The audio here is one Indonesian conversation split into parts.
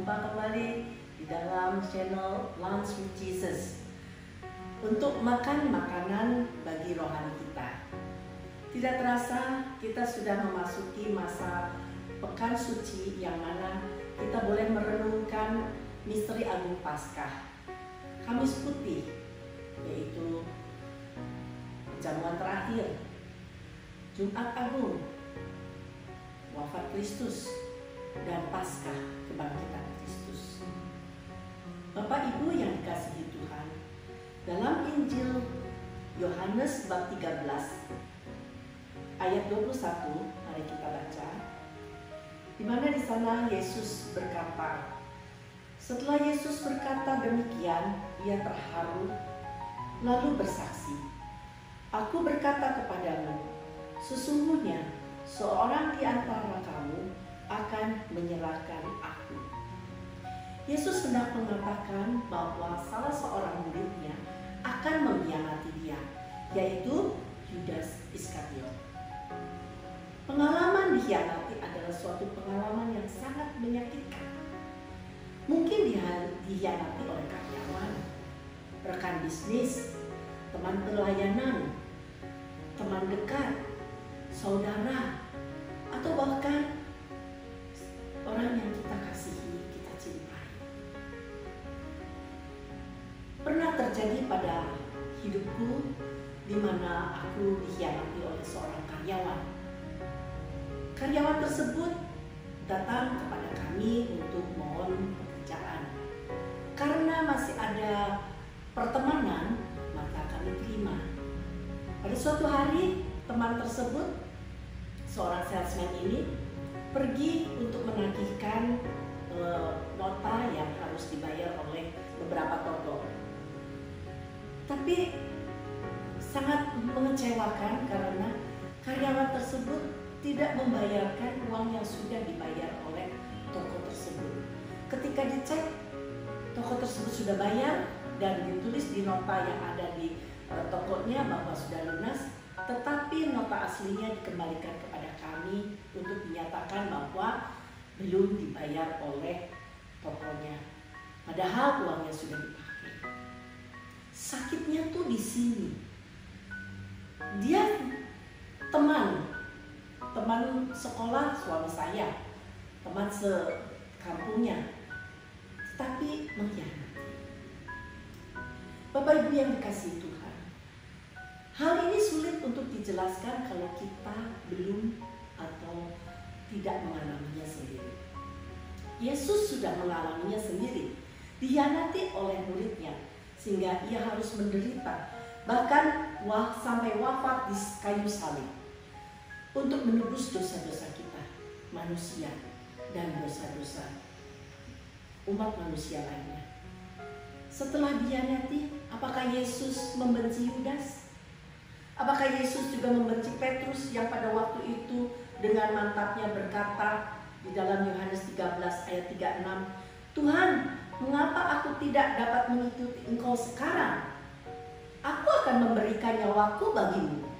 Berjumpa kembali di dalam channel Lunch with Jesus untuk makan makanan bagi rohani kita. Tidak terasa kita sudah memasuki masa Pekan Suci yang mana kita boleh merenungkan misteri Agung Paskah, Kamis Putih, yaitu perjamuan terakhir, Jumat Agung, wafat Kristus, dan Paskah, kebangkitan Kristus. Bapak Ibu yang dikasihi Tuhan, dalam Injil Yohanes bab 13 ayat 21, mari kita baca. Di mana di sana Yesus berkata, setelah Yesus berkata demikian, ia terharu lalu bersaksi, "Aku berkata kepadamu, sesungguhnya seorang di antara kamu akan menyerahkan aku." Yesus hendak mengatakan bahwa salah seorang muridnya akan mengkhianati dia, yaitu Yudas Iskariot. Pengalaman dikhianati adalah suatu pengalaman yang sangat menyakitkan. Mungkin dikhianati oleh karyawan, rekan bisnis, teman pelayanan, teman dekat, saudara, atau bahkan orang yang kita kasihi, kita cintai. Pernah terjadi pada hidupku di mana aku dikhianati oleh seorang karyawan. Karyawan tersebut datang kepada kami untuk mohon pekerjaan. Karena masih ada pertemanan, maka kami terima. Pada suatu hari, teman tersebut, seorang salesman ini, pergi untuk menagihkan nota yang harus dibayar oleh beberapa toko. Tapi sangat mengecewakan karena karyawan tersebut tidak membayarkan uang yang sudah dibayar oleh toko tersebut. Ketika dicek, toko tersebut sudah bayar dan ditulis di nota yang ada di tokonya bahwa sudah lunas, tetapi nota aslinya dikembalikan kepada kami untuk dinyatakan bahwa belum dibayar oleh tokonya, padahal uangnya sudah dipakai. Sakitnya tuh di sini. Dia teman sekolah suami saya, teman sekampungnya, tetapi mengkhianati. Bapak Ibu yang dikasihi Tuhan, hal ini sulit untuk dijelaskan kalau kita belum atau tidak mengalaminya sendiri. Yesus sudah mengalaminya sendiri, dikhianati oleh muridnya, sehingga ia harus menderita, bahkan sampai wafat di kayu salib, untuk menebus dosa-dosa kita, manusia, dan dosa-dosa umat manusia lainnya. Setelah dikhianati, apakah Yesus membenci Yudas? Apakah Yesus juga membenci Petrus yang pada waktu itu dengan mantapnya berkata di dalam Yohanes 13 ayat 36, "Tuhan, mengapa aku tidak dapat mengikuti Engkau sekarang? Aku akan memberikan nyawaku bagimu."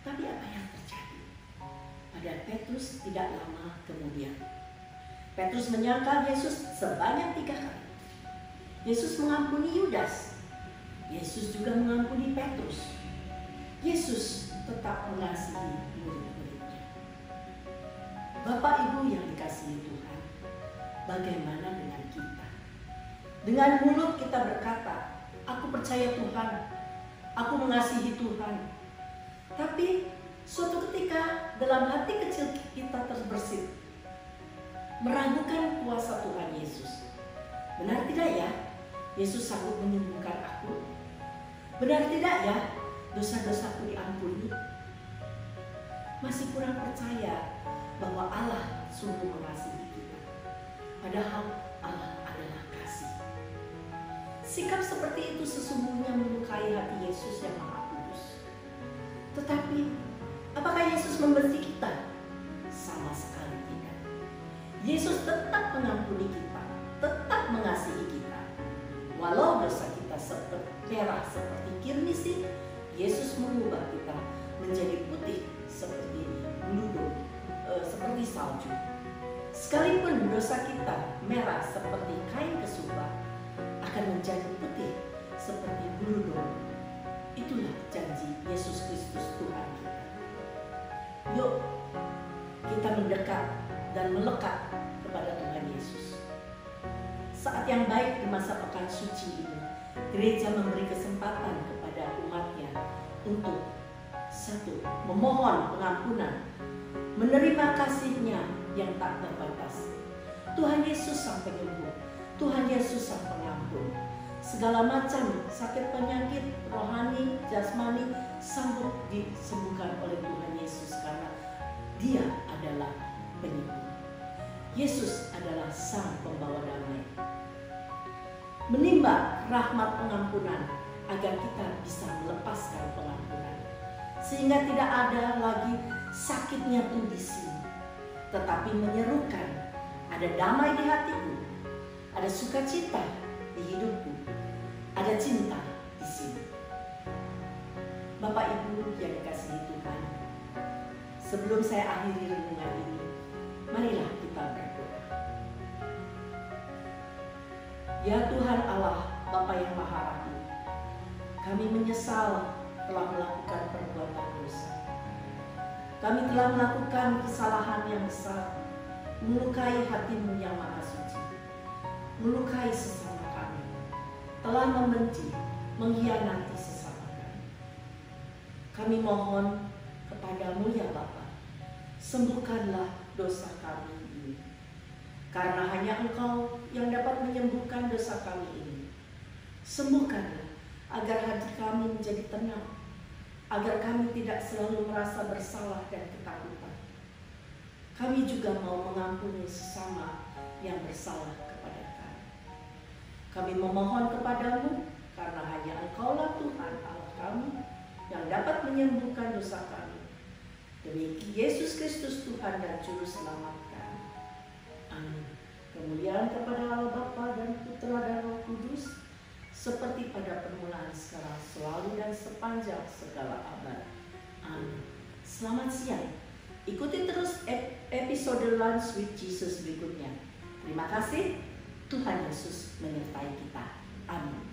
Tapi apa yang terjadi pada Petrus tidak lama kemudian? Petrus menyangkal Yesus sebanyak 3 kali. Yesus mengampuni Yudas. Yesus juga mengampuni Petrus. Yesus tetap mengasihi murid-muridnya. Bapak Ibu yang dikasihi Tuhan, bagaimana dengan kita? Dengan mulut kita berkata, "Aku percaya Tuhan, aku mengasihi Tuhan." Tapi suatu ketika dalam hati kecil kita terbersit, meragukan kuasa Tuhan Yesus. Benar tidak ya, Yesus sanggup menyembuhkan aku? Benar tidak ya, dosa-dosaku diampuni? Masih kurang percaya bahwa Allah sungguh mengasihi kita. Padahal Allah adalah kasih. Sikap seperti itu sesungguhnya melukai hati Yesus yang Maha Kudus. Tetapi, apakah Yesus membenci kita? Sama sekali tidak. Yesus tetap mengampuni kita, tetap mengasihi kita. Walau dosa kita merah seperti kirmisi, Yesus mengubah kita menjadi putih seperti ludo, seperti salju. Sekalipun dosa kita merah seperti kain kesubat, akan menjadi putih seperti bulu domba. Itulah janji Yesus Kristus Tuhan kita. Yuk kita mendekat dan melekat kepada Tuhan Yesus. Saat yang baik di masa pekan suci ini, gereja memberi kesempatan kepada umatnya untuk satu, memohon pengampunan, menerima kasih-Nya yang tak terbatas. Tuhan Yesus sang penyembuh, Tuhan Yesus sang pengampun. Segala macam sakit penyakit rohani, jasmani sanggup disembuhkan oleh Tuhan Yesus karena Dia adalah penyembuh. Yesus adalah sang pembawa damai. Menimba rahmat pengampunan agar kita bisa melepaskan pengampunan, sehingga tidak ada lagi sakitnya tuh di sini, tetapi menyerukan ada damai di hatiku, ada sukacita di hidupku, ada cinta di sini. Bapak Ibu yang dikasihi Tuhan, sebelum saya akhiri renungan ini, marilah kita berdoa. Ya Tuhan Allah, Bapa yang Maha Agung, kami menyesal telah melakukan perbuatan dosa. Kami telah melakukan kesalahan yang besar, melukai hati-Mu yang Maha Suci, melukai sesama kami, telah membenci, mengkhianati sesama kami. Kami mohon kepadamu ya Bapa, sembuhkanlah dosa kami ini, karena hanya Engkau yang dapat menyembuhkan dosa kami ini. Sembuhkanlah agar hati kami menjadi tenang, agar kami tidak selalu merasa bersalah dan ketakutan. Kami juga mau mengampuni sesama yang bersalah kepada kami. Kami memohon kepadamu karena hanya Engkaulah Tuhan Allah kami yang dapat menyembuhkan dosa kami. Demi Yesus Kristus Tuhan dan Juru Selamat kami. Amin. Kemuliaan kepada Allah Bapa dan Putra dan Roh Kudus, seperti pada permulaan, sekarang, selalu dan sepanjang segala abad. Amin. Selamat siang. Ikuti terus episode Lunch with Jesus berikutnya. Terima kasih. Tuhan Yesus menyertai kita. Amin.